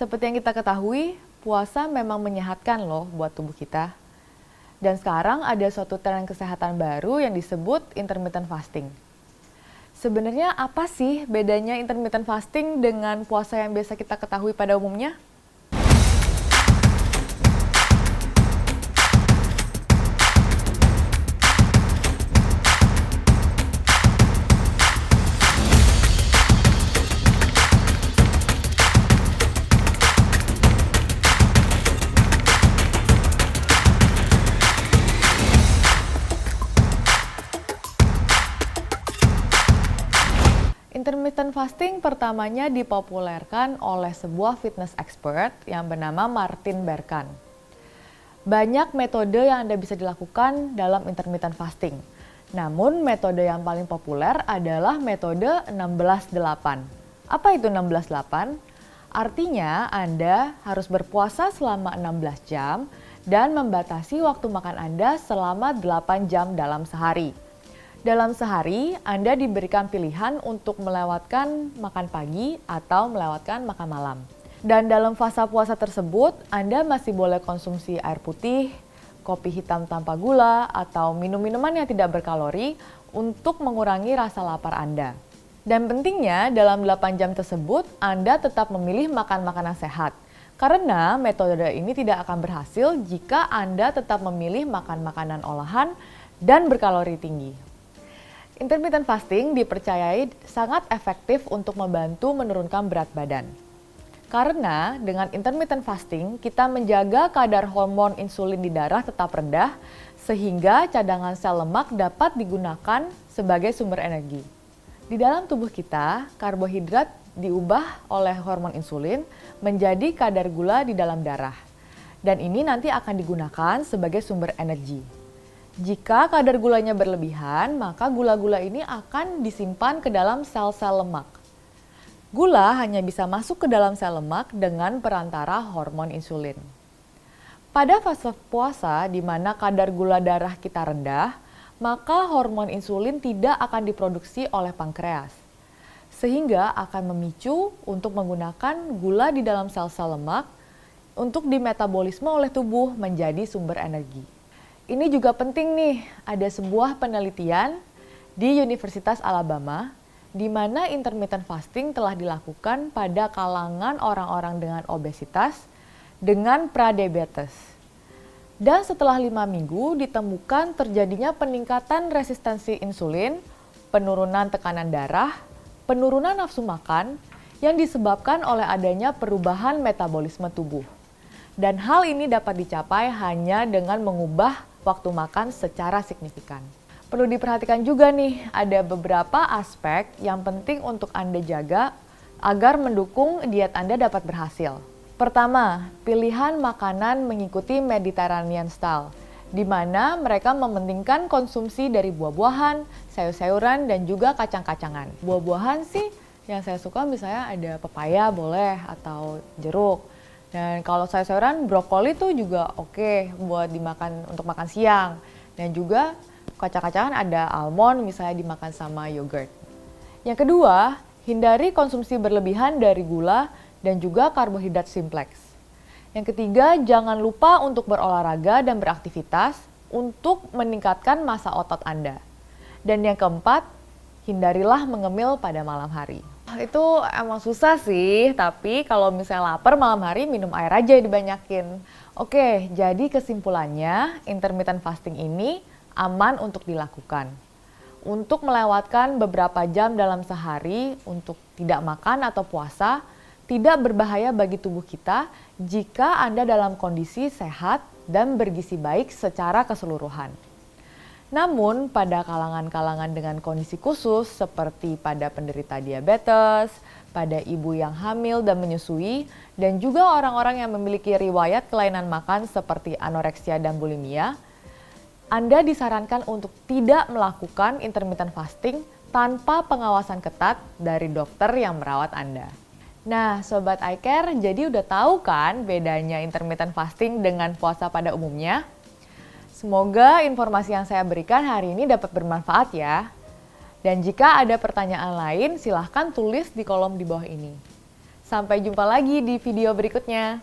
Seperti yang kita ketahui, puasa memang menyehatkan loh buat tubuh kita. Dan sekarang ada suatu tren kesehatan baru yang disebut intermittent fasting. Sebenarnya apa sih bedanya intermittent fasting dengan puasa yang biasa kita ketahui pada umumnya? Intermittent fasting pertamanya dipopulerkan oleh sebuah fitness expert yang bernama Martin Berkhan. Banyak metode yang Anda bisa dilakukan dalam intermittent fasting. Namun metode yang paling populer adalah metode 16-8. Apa itu 16-8? Artinya Anda harus berpuasa selama 16 jam dan membatasi waktu makan Anda selama 8 jam dalam sehari. Dalam sehari, Anda diberikan pilihan untuk melewatkan makan pagi atau melewatkan makan malam. Dan dalam fase puasa tersebut, Anda masih boleh konsumsi air putih, kopi hitam tanpa gula, atau minum-minuman yang tidak berkalori untuk mengurangi rasa lapar Anda. Dan pentingnya, dalam 8 jam tersebut, Anda tetap memilih makan makanan sehat. Karena metode ini tidak akan berhasil jika Anda tetap memilih makan makanan olahan dan berkalori tinggi. Intermittent fasting dipercayai sangat efektif untuk membantu menurunkan berat badan. Karena dengan intermittent fasting, kita menjaga kadar hormon insulin di darah tetap rendah, sehingga cadangan sel lemak dapat digunakan sebagai sumber energi. Di dalam tubuh kita, karbohidrat diubah oleh hormon insulin menjadi kadar gula di dalam darah. Dan ini nanti akan digunakan sebagai sumber energi. Jika kadar gulanya berlebihan, maka gula-gula ini akan disimpan ke dalam sel-sel lemak. Gula hanya bisa masuk ke dalam sel lemak dengan perantara hormon insulin. Pada fase puasa di mana kadar gula darah kita rendah, maka hormon insulin tidak akan diproduksi oleh pankreas. Sehingga akan memicu untuk menggunakan gula di dalam sel-sel lemak untuk dimetabolisme oleh tubuh menjadi sumber energi. Ini juga penting nih, ada sebuah penelitian di Universitas Alabama di mana intermittent fasting telah dilakukan pada kalangan orang-orang dengan obesitas dengan pradiabetes. Dan setelah 5 minggu ditemukan terjadinya peningkatan resistensi insulin, penurunan tekanan darah, penurunan nafsu makan yang disebabkan oleh adanya perubahan metabolisme tubuh. Dan hal ini dapat dicapai hanya dengan mengubah waktu makan secara signifikan. Perlu diperhatikan juga nih, ada beberapa aspek yang penting untuk Anda jaga agar mendukung diet Anda dapat berhasil. Pertama, pilihan makanan mengikuti Mediterranean style, di mana mereka mementingkan konsumsi dari buah-buahan, sayur-sayuran, dan juga kacang-kacangan. Buah-buahan sih yang saya suka misalnya ada pepaya boleh atau jeruk. Dan kalau sayur-sayuran, brokoli tuh juga oke buat dimakan untuk makan siang. Dan juga kacang-kacangan ada almond misalnya dimakan sama yogurt. Yang kedua, hindari konsumsi berlebihan dari gula dan juga karbohidrat simpleks. Yang ketiga, jangan lupa untuk berolahraga dan beraktivitas untuk meningkatkan massa otot Anda. Dan yang keempat, hindarilah mengemil pada malam hari. Itu emang susah sih, tapi kalau misalnya lapar malam hari minum air aja dibanyakin. Oke, jadi kesimpulannya intermittent fasting ini aman untuk dilakukan. Untuk melewatkan beberapa jam dalam sehari untuk tidak makan atau puasa, tidak berbahaya bagi tubuh kita jika Anda dalam kondisi sehat dan bergizi baik secara keseluruhan. Namun, pada kalangan-kalangan dengan kondisi khusus seperti pada penderita diabetes, pada ibu yang hamil dan menyusui, dan juga orang-orang yang memiliki riwayat kelainan makan seperti anoreksia dan bulimia, Anda disarankan untuk tidak melakukan intermittent fasting tanpa pengawasan ketat dari dokter yang merawat Anda. Nah, Sobat iCare, jadi udah tahu kan bedanya intermittent fasting dengan puasa pada umumnya? Semoga informasi yang saya berikan hari ini dapat bermanfaat ya. Dan jika ada pertanyaan lain, silahkan tulis di kolom di bawah ini. Sampai jumpa lagi di video berikutnya.